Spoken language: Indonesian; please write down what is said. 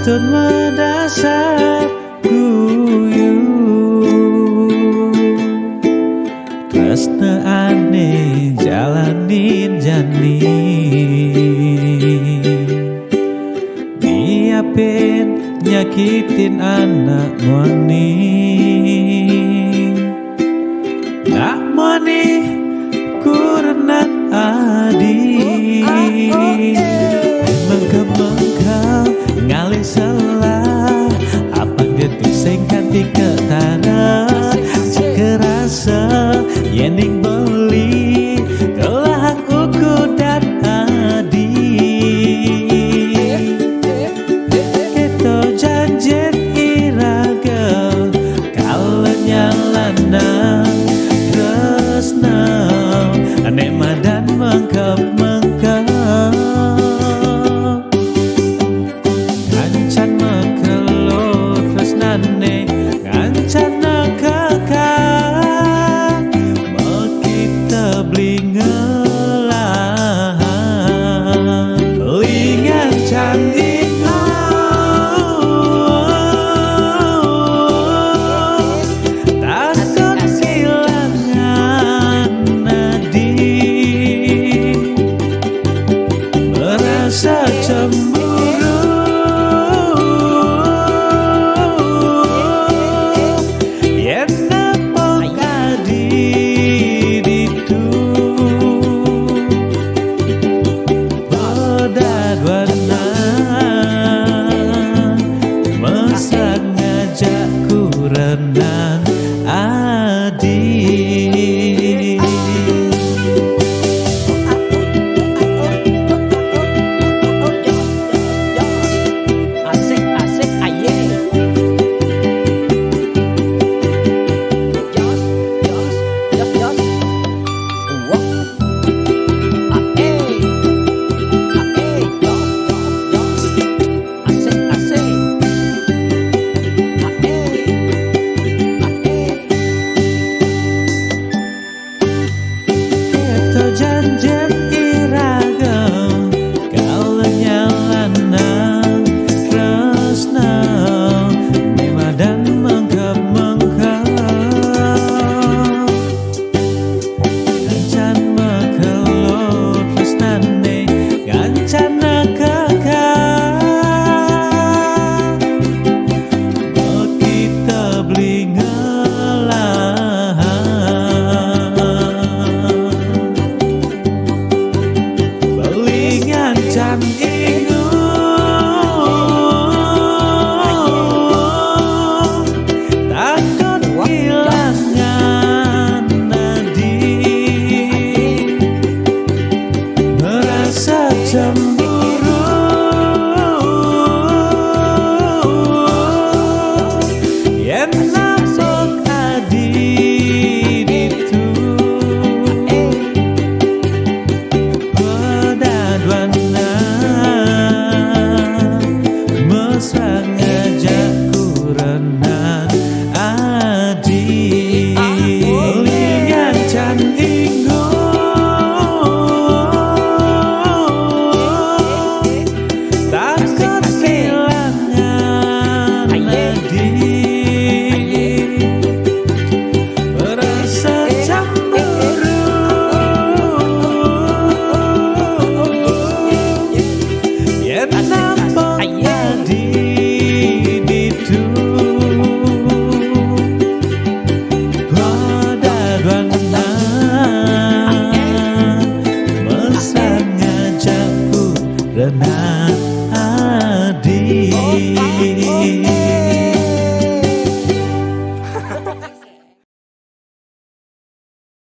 Tun mendasar guyu tresna aneh jalanin jani nyiapin nyakitin anak moni nak moni kurenat adi mengkam ngalih salah apa gitu sing kanti ketara kerasa yening beli kelak uku dan adi kita janjit iraga kalau nyalana tresna nema dan mengkap renang adi asik aye jos wah ae jos asik janjian iraga kalau nyalana tresna nema dan mengkap gancan mekelo tresnane gancana kakak kita beli I'm